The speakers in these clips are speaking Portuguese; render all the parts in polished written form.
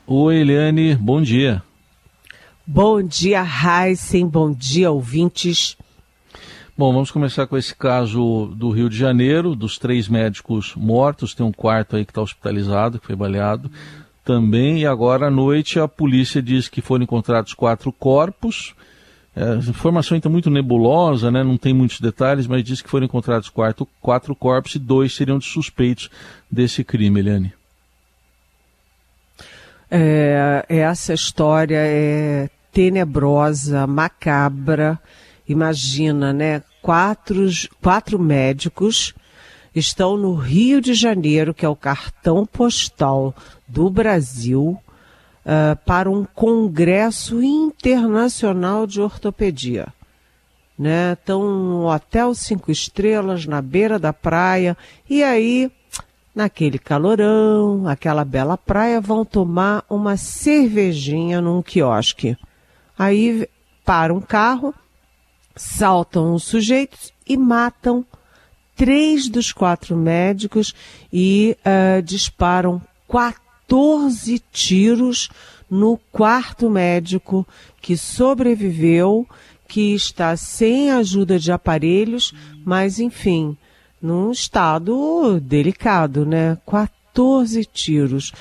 Oi, Eliane, bom dia. Bom dia, Heisen, bom dia, ouvintes. Bom, vamos começar com esse caso do Rio de Janeiro, dos 3 médicos mortos, tem um quarto aí que está hospitalizado, que foi baleado também, e agora à noite a polícia diz que foram encontrados 4 corpos. A informação está muito nebulosa, né? Não tem muitos detalhes, mas diz que foram encontrados 4 corpos e 2 seriam de suspeitos desse crime, Eliane. Essa história é tenebrosa, macabra. Imagina, né? 4 médicos estão no Rio de Janeiro, que é o cartão postal do Brasil, para um congresso internacional de ortopedia. Né? Estão no Hotel 5 Estrelas, na beira da praia, e aí, naquele calorão, aquela bela praia, vão tomar uma cervejinha num quiosque. Aí para um carro, saltam os sujeitos e matam 3 dos 4 médicos e disparam 14 tiros no 4º médico que sobreviveu, que está sem ajuda de aparelhos, mas enfim, num estado delicado, né? 14 tiros.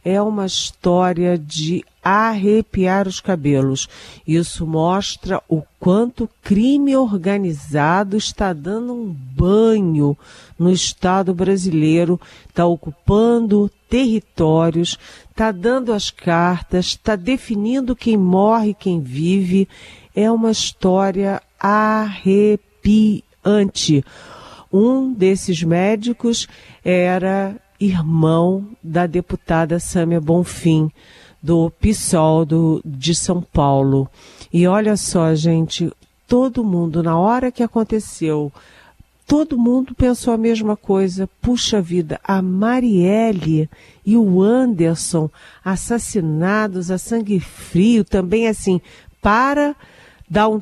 É uma história de arrepiar os cabelos. Isso mostra o quanto o crime organizado está dando um banho no Estado brasileiro, está ocupando territórios, está dando as cartas, está definindo quem morre e quem vive. É uma história arrepiante. Um desses médicos era irmão da deputada Sâmia Bonfim, do PSOL de São Paulo. E olha só, gente, todo mundo, na hora que aconteceu, todo mundo pensou a mesma coisa. Puxa vida, a Marielle e o Anderson assassinados a sangue frio, também assim, dar um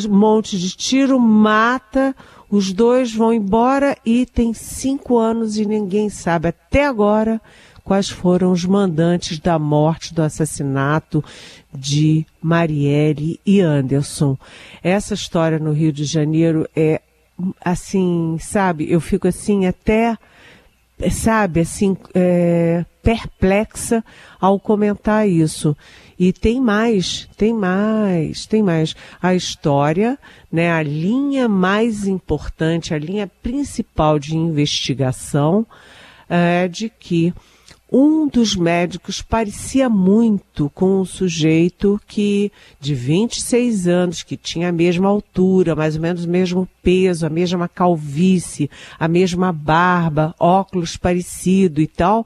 monte de tiro, mata. Os 2 vão embora e tem 5 anos e ninguém sabe até agora quais foram os mandantes da morte, do assassinato de Marielle e Anderson. Essa história no Rio de Janeiro é assim, sabe, eu fico assim até, sabe, assim, perplexa ao comentar isso. E tem mais. A história, né, a linha mais importante, a linha principal de investigação é de que um dos médicos parecia muito com um sujeito de 26 anos, que tinha a mesma altura, mais ou menos o mesmo peso, a mesma calvície, a mesma barba, óculos parecido e tal,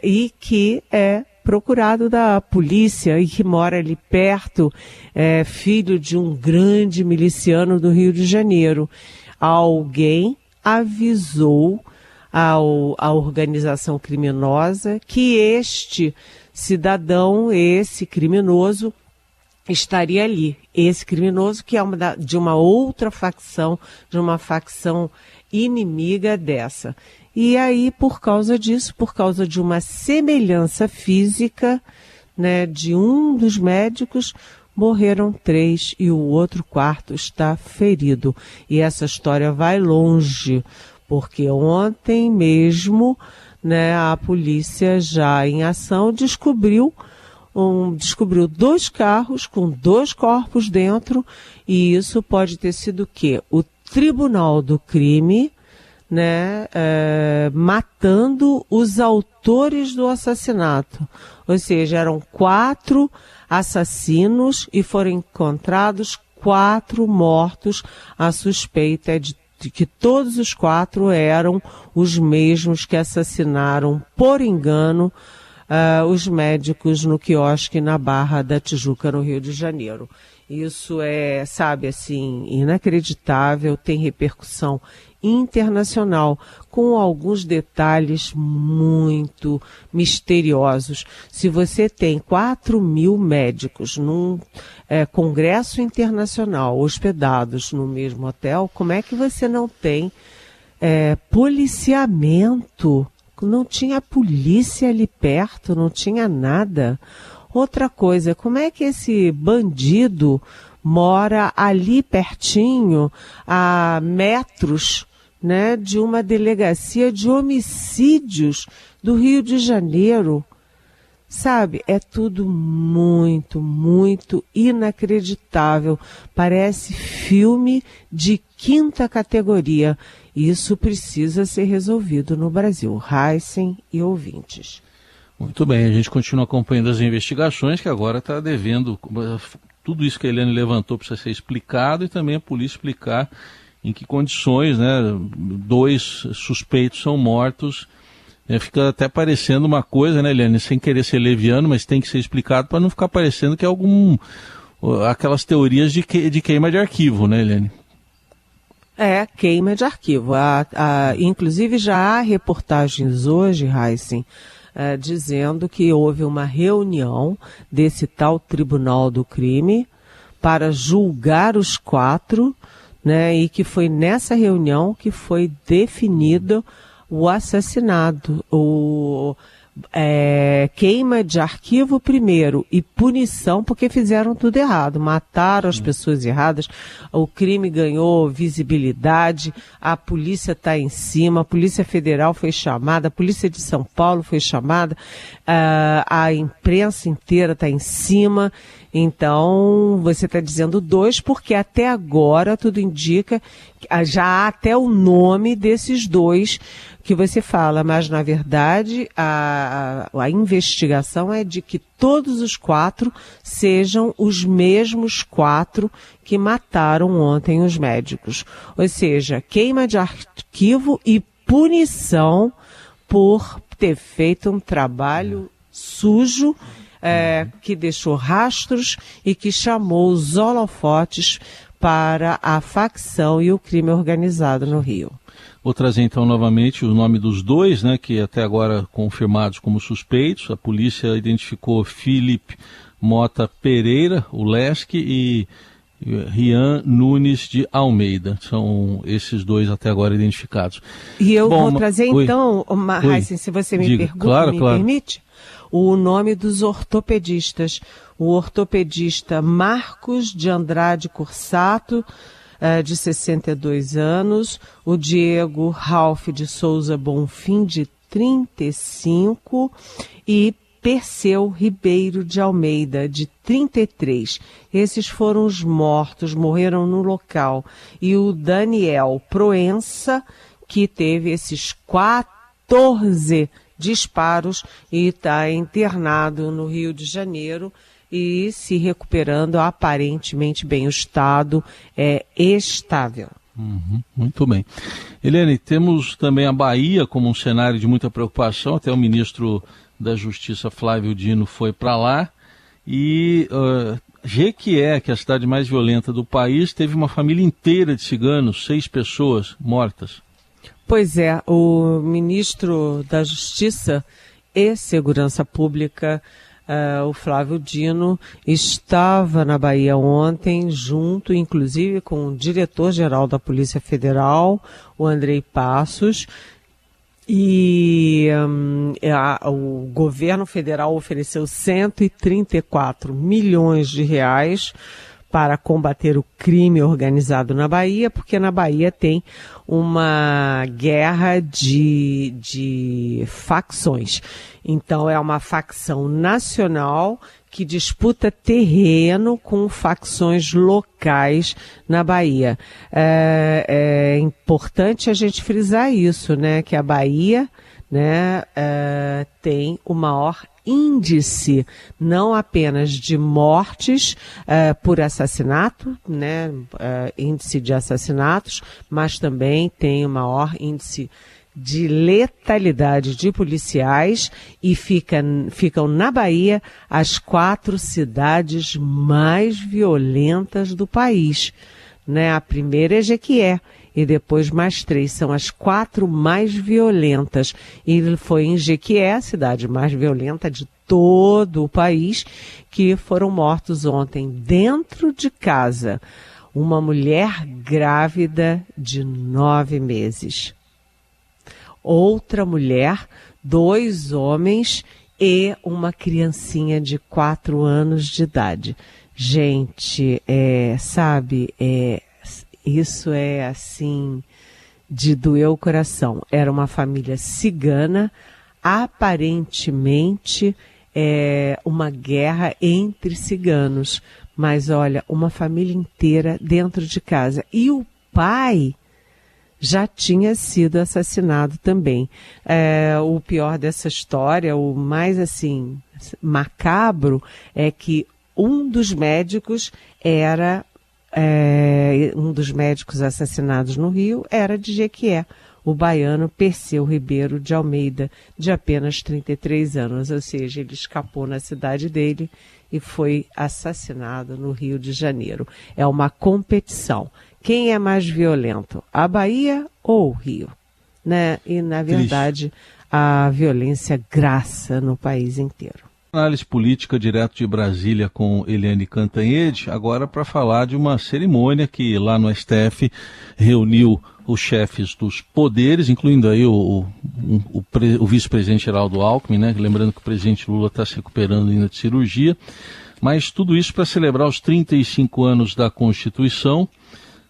e que é procurado da polícia e que mora ali perto, filho de um grande miliciano do Rio de Janeiro. Alguém avisou a organização criminosa que este cidadão, esse criminoso, estaria ali. Esse criminoso que é de uma outra facção, de uma facção inimiga dessa. E aí, por causa disso, por causa de uma semelhança física, né, de um dos médicos, morreram 3 e o outro 4º está ferido. E essa história vai longe, porque ontem mesmo, né, a polícia já em ação descobriu 2 carros com 2 corpos dentro, e isso pode ter sido o quê? O tribunal do crime, né, matando os autores do assassinato. Ou seja, eram 4 assassinos e foram encontrados 4 mortos. A suspeita é de que todos os 4 eram os mesmos que assassinaram, por engano, os médicos no quiosque na Barra da Tijuca, no Rio de Janeiro. Isso é, sabe, assim, inacreditável, tem repercussão internacional, com alguns detalhes muito misteriosos. Se você tem 4.000 médicos num congresso internacional hospedados no mesmo hotel, como é que você não tem policiamento Não tinha polícia ali perto, não tinha nada. Outra coisa, como é que esse bandido mora ali pertinho, a metros, né, de uma delegacia de homicídios do Rio de Janeiro? Sabe, é tudo muito, muito inacreditável. Parece filme de quinta categoria. Isso precisa ser resolvido no Brasil. Heisen e ouvintes. Muito bem, a gente continua acompanhando as investigações, que agora está devendo. Tudo isso que a Eliane levantou precisa ser explicado e também a polícia explicar em que condições, né? 2 suspeitos são mortos. Fica até parecendo uma coisa, né, Eliane, sem querer ser leviano, mas tem que ser explicado para não ficar parecendo que é aquelas teorias de queima de arquivo, né, Eliane? Queima de arquivo. Inclusive já há reportagens hoje, Heisen, dizendo que houve uma reunião desse tal Tribunal do Crime para julgar os 4, né, e que foi nessa reunião que foi definido o assassinato, queima de arquivo primeiro e punição porque fizeram tudo errado, mataram as pessoas erradas, o crime ganhou visibilidade, a polícia está em cima, a Polícia Federal foi chamada, a Polícia de São Paulo foi chamada, a imprensa inteira está em cima. Então, você está dizendo 2, porque até agora tudo indica que já há até o nome desses 2 que você fala, mas na verdade a investigação é de que todos os 4 sejam os mesmos 4 que mataram ontem os médicos. Ou seja, queima de arquivo e punição por ter feito um trabalho sujo, que deixou rastros e que chamou os holofotes para a facção e o crime organizado no Rio. Vou trazer então novamente o nome dos 2, né, que até agora confirmados como suspeitos. A polícia identificou Felipe Mota Pereira, o Lesque, e Rian Nunes de Almeida. São esses 2 até agora identificados. E eu vou trazer então, Heisen, se você me permite, o nome dos ortopedistas. O ortopedista Marcos de Andrade Cursato, de 62 anos, o Diego Ralph de Souza Bonfim, de 35, e Perseu Ribeiro de Almeida, de 33. Esses foram os mortos, morreram no local. E o Daniel Proença, que teve esses 14 disparos e está internado no Rio de Janeiro e se recuperando aparentemente bem. O estado é estável. Muito bem. Eliane, temos também a Bahia como um cenário de muita preocupação. Até o ministro da Justiça, Flávio Dino, foi para lá. E Jequié, que é a cidade mais violenta do país, teve uma família inteira de ciganos, 6 pessoas mortas. Pois é, o ministro da Justiça e Segurança Pública, o Flávio Dino, estava na Bahia ontem, junto inclusive com o diretor-geral da Polícia Federal, o Andrei Passos, e o governo federal ofereceu 134 milhões de reais para combater o crime organizado na Bahia, porque na Bahia tem uma guerra de facções. Então é uma facção nacional que disputa terreno com facções locais na Bahia. É importante a gente frisar isso, né? Que a Bahia, né, tem o maior índice, não apenas de mortes por assassinato, né, índice de assassinatos, mas também tem o maior índice de letalidade de policiais e ficam na Bahia as 4 cidades mais violentas do país, né? A primeira é Jequié e depois mais 3, são as 4 mais violentas. E foi em Jequié, a cidade mais violenta de todo o país, que foram mortos ontem dentro de casa uma mulher grávida de 9 meses. outra mulher, 2 homens e uma criancinha de 4 anos de idade. Gente, isso é assim, de doer o coração. Era uma família cigana, aparentemente uma guerra entre ciganos. Mas olha, uma família inteira dentro de casa. E o pai já tinha sido assassinado também. O pior dessa história, o mais assim macabro, é que um dos médicos assassinados no Rio era de Jequié, o baiano Perseu Ribeiro de Almeida, de apenas 33 anos, ou seja, ele escapou na cidade dele e foi assassinado no Rio de Janeiro. É uma competição. Quem é mais violento, a Bahia ou o Rio? Né? E, na verdade, a violência graça no país inteiro. Análise política direto de Brasília com Eliane Cantanhede, agora para falar de uma cerimônia que lá no STF reuniu os chefes dos poderes, incluindo aí o vice-presidente Geraldo Alckmin, né? Lembrando que o presidente Lula está se recuperando ainda de cirurgia, mas tudo isso para celebrar os 35 anos da Constituição,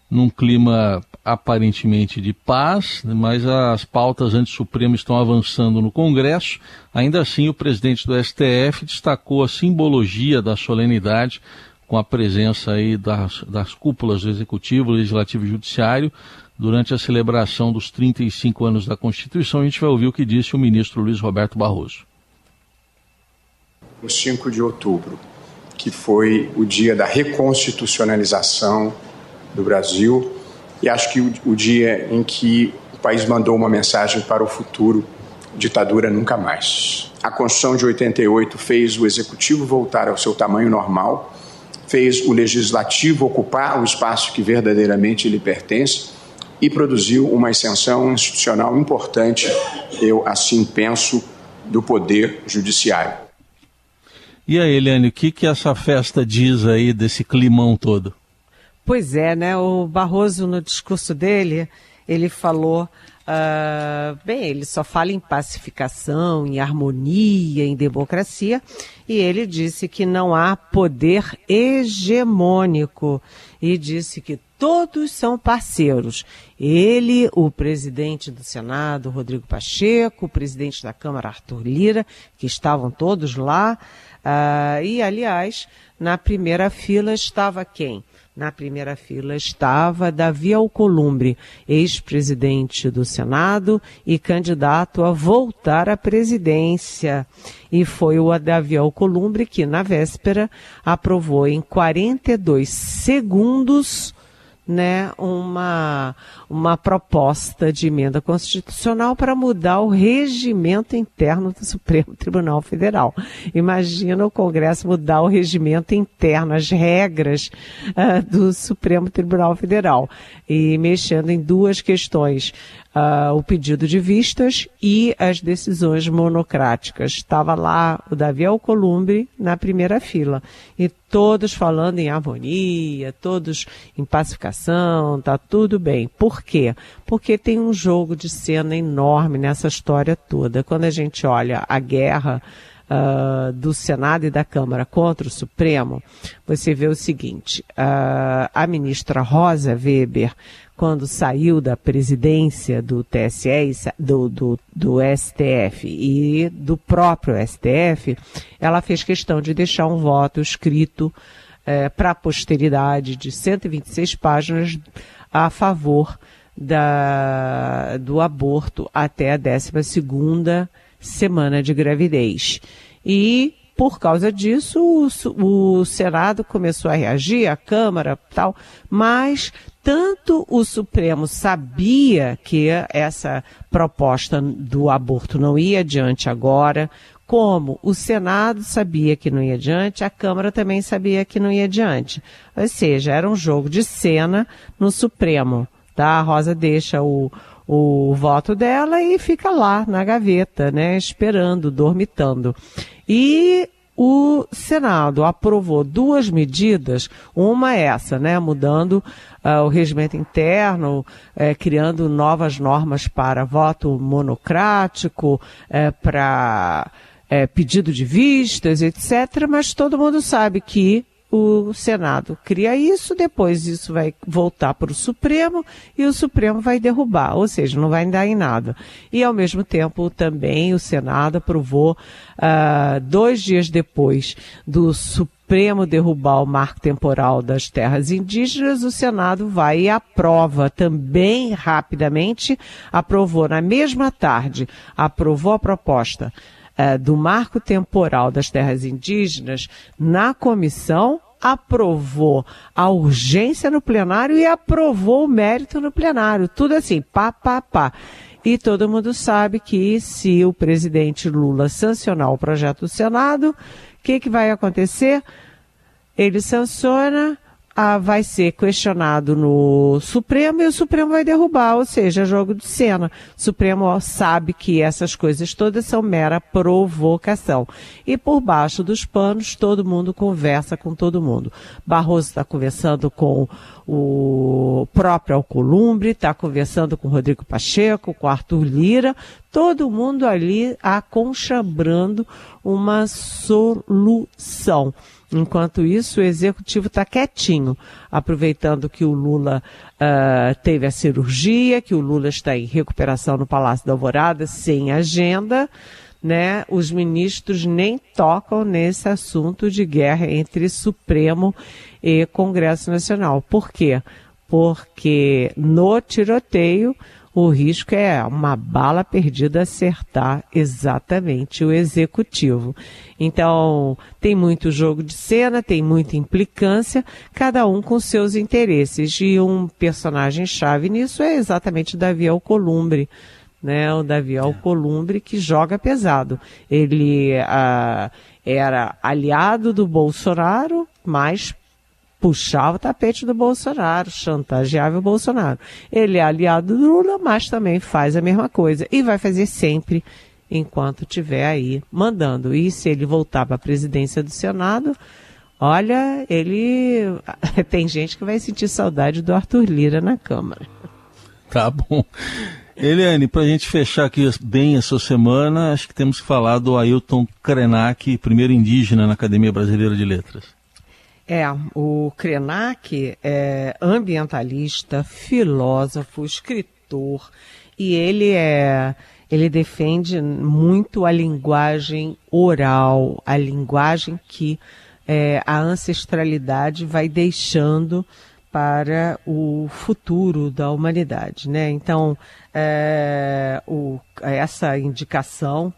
num clima aparentemente de paz, mas as pautas anti-Supremo estão avançando no Congresso. Ainda assim, o presidente do STF destacou a simbologia da solenidade com a presença aí das cúpulas do Executivo, Legislativo e Judiciário durante a celebração dos 35 anos da Constituição. A gente vai ouvir o que disse o ministro Luiz Roberto Barroso. No 5 de outubro, que foi o dia da reconstitucionalização do Brasil, e acho que o dia em que o país mandou uma mensagem para o futuro: ditadura nunca mais. A Constituição de 88 fez o Executivo voltar ao seu tamanho normal, fez o Legislativo ocupar o espaço que verdadeiramente lhe pertence e produziu uma ascensão institucional importante, eu assim penso, do Poder Judiciário. E aí, Eliane, o que essa festa diz aí desse climão todo? Pois é, né? O Barroso, no discurso dele, ele falou, ele só fala em pacificação, em harmonia, em democracia, e ele disse que não há poder hegemônico, e disse que todos são parceiros. Ele, o presidente do Senado, Rodrigo Pacheco, o presidente da Câmara, Arthur Lira, que estavam todos lá, e, aliás, na primeira fila estava quem? Na primeira fila estava Davi Alcolumbre, ex-presidente do Senado e candidato a voltar à presidência. E foi o Davi Alcolumbre que, na véspera, aprovou em 42 segundos, né, uma proposta de emenda constitucional para mudar o regimento interno do Supremo Tribunal Federal. Imagina o Congresso mudar o regimento interno, as regras do Supremo Tribunal Federal, e mexendo em 2 questões, o pedido de vistas e as decisões monocráticas. Estava lá o Davi Alcolumbre na primeira fila, e todos falando em harmonia, todos em pacificação, tá tudo bem. Por quê? Porque tem um jogo de cena enorme nessa história toda. Quando a gente olha a guerra do Senado e da Câmara contra o Supremo, você vê o seguinte: a ministra Rosa Weber, quando saiu da presidência do TSE, do STF e do próprio STF, ela fez questão de deixar um voto escrito para a posteridade de 126 páginas a favor do aborto até a 12ª semana de gravidez. E, por causa disso, o Senado começou a reagir, a Câmara e tal, mas tanto o Supremo sabia que essa proposta do aborto não ia adiante agora, como o Senado sabia que não ia adiante, a Câmara também sabia que não ia adiante. Ou seja, era um jogo de cena no Supremo. Tá? A Rosa deixa o voto dela e fica lá na gaveta, né, esperando, dormitando. E o Senado aprovou 2 medidas, uma é essa, né, mudando o regimento interno, criando novas normas para voto monocrático, para pedido de vistas, etc., mas todo mundo sabe que o Senado cria isso, depois isso vai voltar para o Supremo e o Supremo vai derrubar, ou seja, não vai dar em nada. E, ao mesmo tempo, também o Senado aprovou, 2 dias depois do Supremo derrubar o marco temporal das terras indígenas, o Senado vai e aprova também rapidamente, aprovou na mesma tarde, aprovou a proposta do marco temporal das terras indígenas na comissão, aprovou a urgência no plenário e aprovou o mérito no plenário. Tudo assim, pá. E todo mundo sabe que se o presidente Lula sancionar o projeto do Senado, o que vai acontecer? Ele sanciona, vai ser questionado no Supremo e o Supremo vai derrubar, ou seja, jogo de cena. O Supremo sabe que essas coisas todas são mera provocação. E por baixo dos panos, todo mundo conversa com todo mundo. Barroso está conversando com o próprio Alcolumbre, está conversando com o Rodrigo Pacheco, com o Arthur Lira, todo mundo ali aconchabrando uma solução. Enquanto isso, o Executivo está quietinho, aproveitando que o Lula teve a cirurgia, que o Lula está em recuperação no Palácio da Alvorada, sem agenda, né? Os ministros nem tocam nesse assunto de guerra entre Supremo e Congresso Nacional. Por quê? Porque no tiroteio o risco é uma bala perdida acertar exatamente o Executivo. Então, tem muito jogo de cena, tem muita implicância, cada um com seus interesses. E um personagem-chave nisso é exatamente o Davi Alcolumbre, né? O Davi Alcolumbre que joga pesado. Ele era aliado do Bolsonaro, mas puxava o tapete do Bolsonaro, chantageava o Bolsonaro. Ele é aliado do Lula, mas também faz a mesma coisa. E vai fazer sempre enquanto estiver aí mandando. E se ele voltar para a presidência do Senado, olha, ele tem gente que vai sentir saudade do Arthur Lira na Câmara. Tá bom. Eliane, para a gente fechar aqui bem essa semana, acho que temos que falar do Ailton Krenak, primeiro indígena na Academia Brasileira de Letras. O Krenak é ambientalista, filósofo, escritor, e ele defende muito a linguagem oral, a linguagem que a ancestralidade vai deixando para o futuro da humanidade, né? Então, essa indicação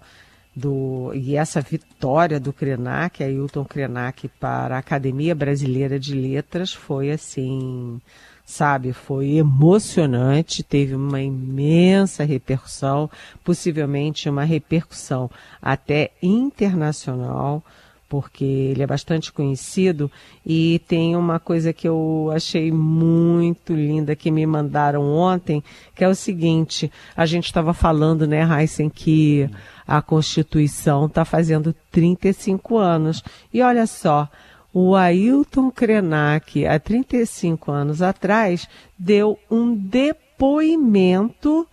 e essa vitória do Krenak, Ailton Krenak, para a Academia Brasileira de Letras foi assim, sabe, foi emocionante, teve uma imensa repercussão, possivelmente uma repercussão até internacional, porque ele é bastante conhecido. E tem uma coisa que eu achei muito linda que me mandaram ontem, que é o seguinte: a gente estava falando, né, Heisen, que a Constituição está fazendo 35 anos. E olha só, o Ailton Krenak, há 35 anos atrás, deu um depoimento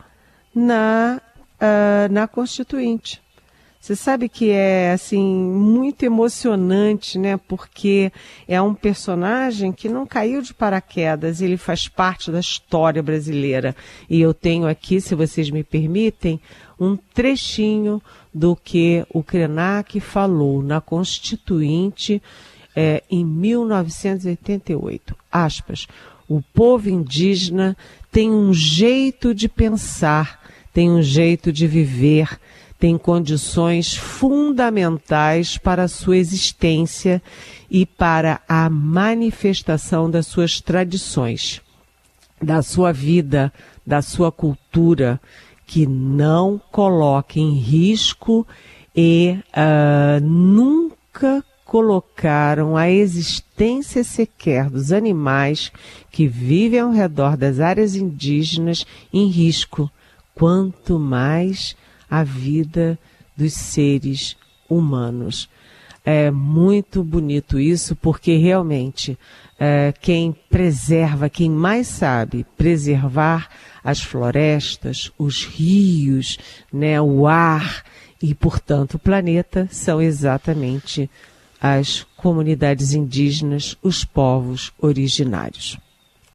na Constituinte. Você sabe que é, assim, muito emocionante, né? Porque é um personagem que não caiu de paraquedas, ele faz parte da história brasileira. E eu tenho aqui, se vocês me permitem, um trechinho do que o Krenak falou na Constituinte em 1988. Aspas: o povo indígena tem um jeito de pensar, tem um jeito de viver, tem condições fundamentais para a sua existência e para a manifestação das suas tradições, da sua vida, da sua cultura, que não coloque em risco e nunca colocaram a existência sequer dos animais que vivem ao redor das áreas indígenas em risco, quanto mais a vida dos seres humanos. É muito bonito isso, porque realmente quem preserva, quem mais sabe preservar as florestas, os rios, né, o ar e, portanto, o planeta, são exatamente as comunidades indígenas, os povos originários.